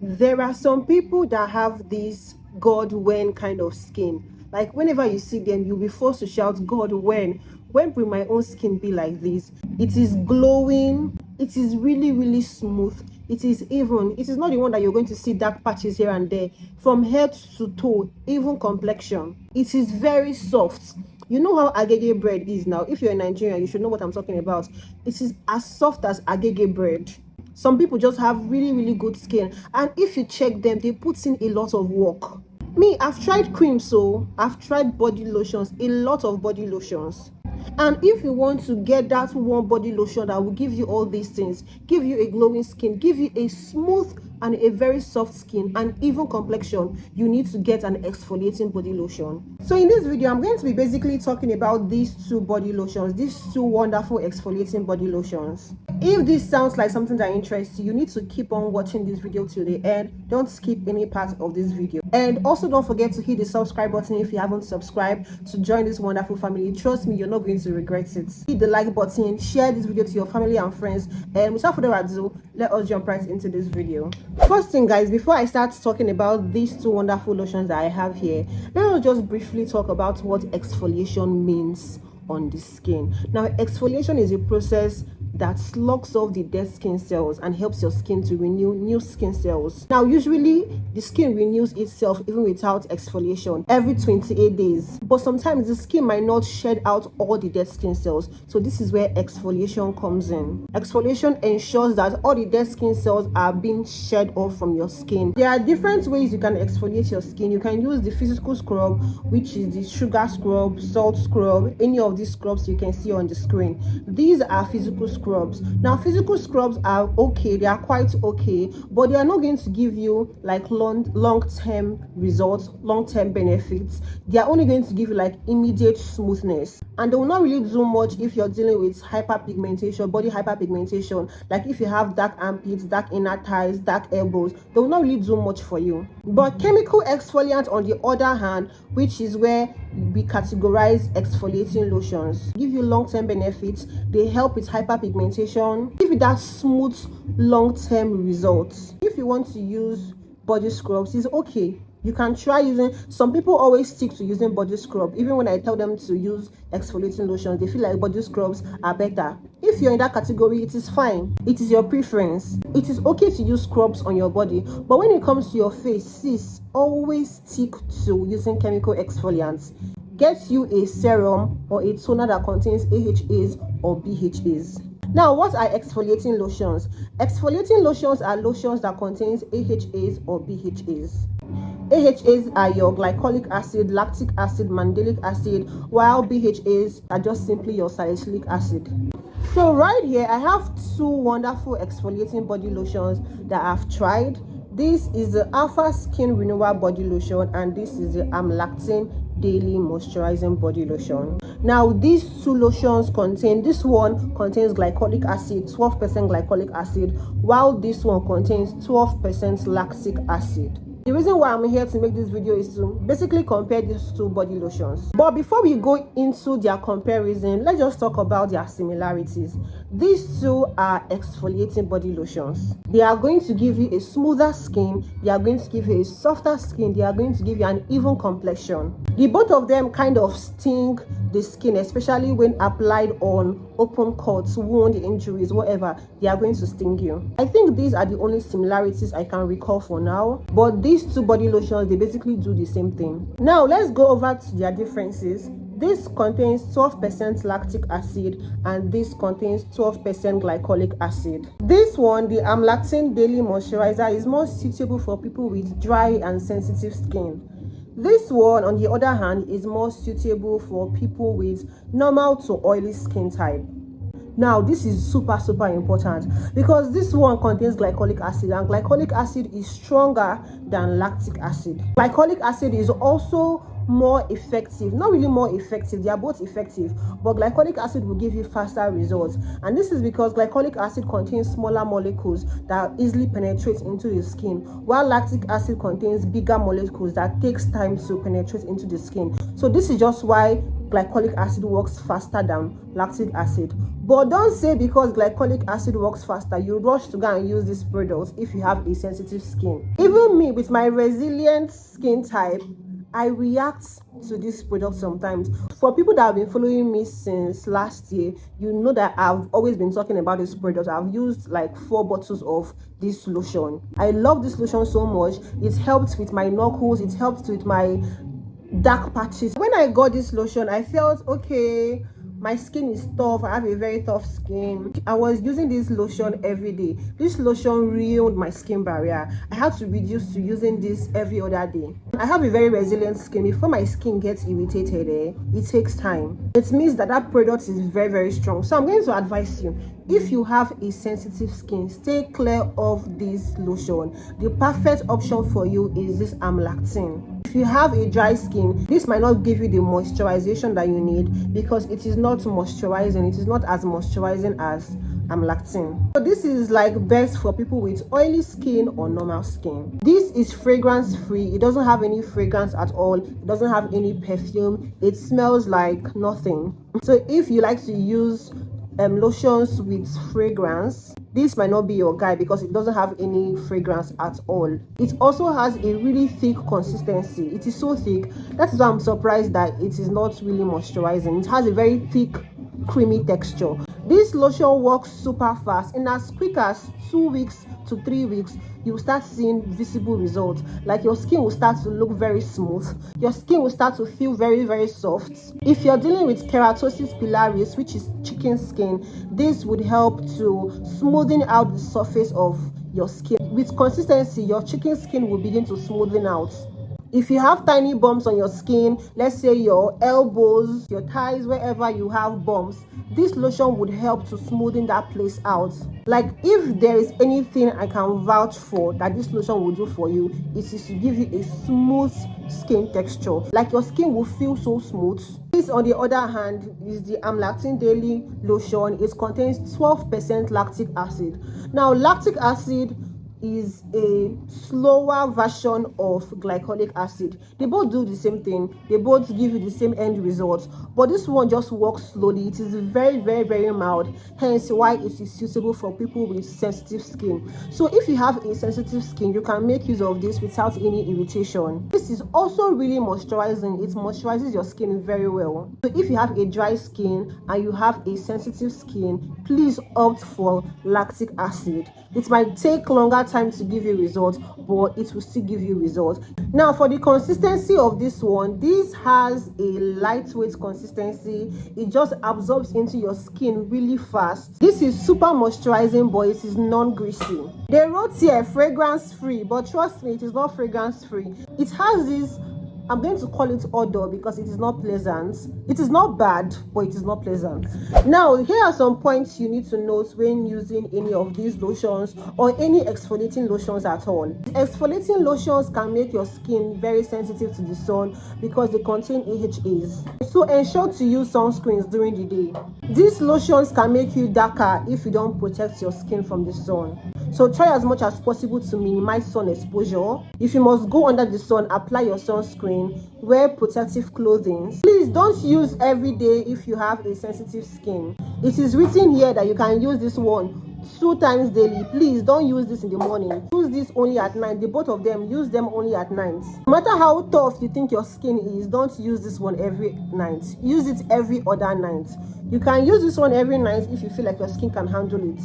There are some people that have this God when kind of skin. Like whenever you see them, you'll be forced to shout, God, when will my own skin be like this? It is glowing, it is really, really smooth, it is even. It is not the one that you're going to see dark patches here and there. From head to toe, even complexion, it is very soft. You know how agege bread is now. If you're in Nigeria, you should know what I'm talking about. It is as soft as agege bread. Some people just have really, really good skin, and if you check them, they put in a lot of work. Me, I've tried cream, so I've tried body lotions, a lot of body lotions. And if you want to get that one body lotion that will give you all these things, give you a glowing skin, give you a smooth and a very soft skin and even complexion, you need to get an exfoliating body lotion. So in this video, I'm going to be basically talking about these two body lotions, these two wonderful exfoliating body lotions. If this sounds like something that interests you, you need to keep on watching this video till the end. Don't skip any part of this video. And also don't forget to hit the subscribe button if you haven't subscribed to join this wonderful family. Trust me, you're not going to regret it. Hit the like button, share this video to your family and friends, and without further ado, let us jump right into this video. First thing, guys, before I start talking about these two wonderful lotions that I have here, let us just briefly talk about what exfoliation means on the skin. Now, exfoliation is a process that slugs off the dead skin cells and helps your skin to renew new skin cells. Now, usually the skin renews itself even without exfoliation every 28 days, but sometimes the skin might not shed out all the dead skin cells. So this is where exfoliation comes in. Exfoliation ensures that all the dead skin cells are being shed off from your skin. There are different ways you can exfoliate your skin. You can use the physical scrub, which is the sugar scrub, salt scrub, any of these scrubs you can see on the screen. These are physical scrubs. Now, physical scrubs are okay, they are quite okay, but they are not going to give you like long-term results, long-term benefits. They are only going to give you like immediate smoothness, and they will not really do much if you're dealing with hyperpigmentation, body hyperpigmentation. Like if you have dark armpits, dark inner thighs, dark elbows, they will not really do much for you. But chemical exfoliant, on the other hand, which is where we categorize exfoliating lotions, give you long-term benefits. They help with hyperpigmentation, give you that smooth long-term results. If you want to use body scrubs, it's okay. You can try using. Some people always stick to using body scrub. Even when I tell them to use exfoliating lotions, they feel like body scrubs are better. If you're in that category, it is fine. It is your preference. It is okay to use scrubs on your body, but when it comes to your face, sis, always stick to using chemical exfoliants. Get you a serum or a toner that contains AHAs or BHAs. Now, what are exfoliating lotions? Exfoliating lotions are lotions that contains AHAs or BHAs. AHAs are your glycolic acid, lactic acid, mandelic acid, while BHAs are just simply your salicylic acid. So right here, I have two wonderful exfoliating body lotions that I've tried. This is the Alpha Skin Renewal body lotion, and this is the Amlactin daily moisturizing body lotion. Now, these two lotions contain, this one contains glycolic acid, 12% glycolic acid, while this one contains 12% lactic acid. The reason why I'm here to make this video is to basically compare these two body lotions. But before we go into their comparison, let's just talk about their similarities. These two are exfoliating body lotions. They are going to give you a smoother skin, they are going to give you a softer skin, they are going to give you an even complexion. The both of them kind of sting the skin, especially when applied on open cuts, wound, injuries, whatever. They are going to sting you. I think these are the only similarities I can recall for now, but these two body lotions, they basically do the same thing. Now let's go over to their differences. This contains 12% lactic acid and this contains 12% glycolic acid. This one, the Amlactin daily moisturizer, is more suitable for people with dry and sensitive skin. This one, on the other hand, is more suitable for people with normal to oily skin type. Now, this is super important because this one contains glycolic acid, and glycolic acid is stronger than lactic acid. Glycolic acid is also more effective, not really more effective, they are both effective, but glycolic acid will give you faster results. And this is because glycolic acid contains smaller molecules that easily penetrate into the skin, while lactic acid contains bigger molecules that takes time to penetrate into the skin. So this is just why glycolic acid works faster than lactic acid. But don't say because glycolic acid works faster, you rush to go and use this product if you have a sensitive skin. Even me, with my resilient skin type, I react to this product sometimes. For people that have been following me since last year, you know that I've always been talking about this product. I've used like 4 bottles of this lotion. I love this lotion so much. It helps with my knuckles, it helps with my dark patches. When I got this lotion, I felt okay, my skin is tough, I have a very tough skin. I was using this lotion every day. This lotion ruined my skin barrier. I had to reduce to using this every other day. I have a very resilient skin. Before my skin gets irritated, it takes time. It means that product is very, very strong. So I'm going to advise you, if you have a sensitive skin, stay clear of this lotion. The perfect option for you is this Amlactin. If you have a dry skin, this might not give you the moisturization that you need because it is not moisturizing. It is not as moisturizing as Amlactin. So this is like best for people with oily skin or normal skin. This is fragrance free. It doesn't have any fragrance at all. It doesn't have any perfume. It smells like nothing. So if you like to use lotions with fragrance, this might not be your guy because it doesn't have any fragrance at all. It also has a really thick consistency. It is so thick. That is why I'm surprised that it is not really moisturizing. It has a very thick, creamy texture. This lotion works super fast. In as quick as 2 weeks to 3 weeks, you will start seeing visible results. Like your skin will start to look very smooth. Your skin will start to feel very, very soft. If you're dealing with keratosis pilaris, which is chicken skin, this would help to smoothen out the surface of your skin. With consistency, your chicken skin will begin to smoothen out. If you have tiny bumps on your skin, let's say your elbows, your thighs, wherever you have bumps, this lotion would help to smoothen that place out. Like, if there is anything I can vouch for that this lotion will do for you, it is to give you a smooth skin texture. Like, your skin will feel so smooth. This, on the other hand, is the Amlactin Daily Lotion. It contains 12% lactic acid. Now, lactic acid is a slower version of glycolic acid. They both do the same thing. They both give you the same end result, but this one just works slowly. It is very, very, very mild, hence why it is suitable for people with sensitive skin. So if you have a sensitive skin, you can make use of this without any irritation. This is also really moisturizing. It moisturizes your skin very well. So if you have a dry skin and you have a sensitive skin, please opt for lactic acid. It might take longer time to give you results, but it will still give you results. Now, for the consistency of this one, this has a lightweight consistency. It just absorbs into your skin really fast. This is super moisturizing, but it is non-greasy. They wrote here fragrance free, but trust me, it is not fragrance free. It has this, I'm going to call it odor because it is not pleasant. It is not bad, but it is not pleasant. Now, here are some points you need to note when using any of these lotions or any exfoliating lotions at all. Exfoliating lotions can make your skin very sensitive to the sun because they contain AHAs. So ensure to use sunscreens during the day. These lotions can make you darker if you don't protect your skin from the sun. So try as much as possible to minimize sun exposure. If you must go under the sun, apply your sunscreen, wear protective clothing. Please don't use every day if you have a sensitive skin. It is written here that you can use this one 2 times daily. Please don't use this in the morning. Use this only at night. The both of them, use them only at night. No matter how tough you think your skin is, don't use this one every night. Use it every other night. You can use this one every night if you feel like your skin can handle it.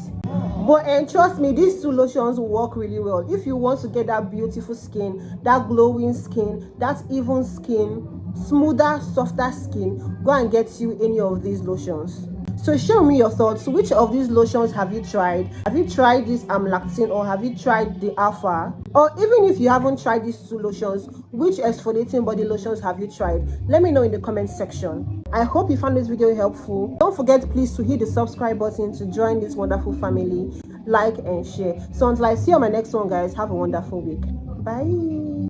But trust me, these 2 lotions will work really well. If you want to get that beautiful skin, that glowing skin, that even skin, smoother, softer skin, go and get you any of these lotions. So show me your thoughts. Which of these lotions have you tried? Have you tried this Amlactin, or have you tried the Alpha? Or even if you haven't tried these 2 lotions, which exfoliating body lotions have you tried? Let me know in the comment section. I hope you found this video helpful. Don't forget, please, to hit the subscribe button to join this wonderful family. Like and share. So until I see you on my next one, guys, have a wonderful week. Bye.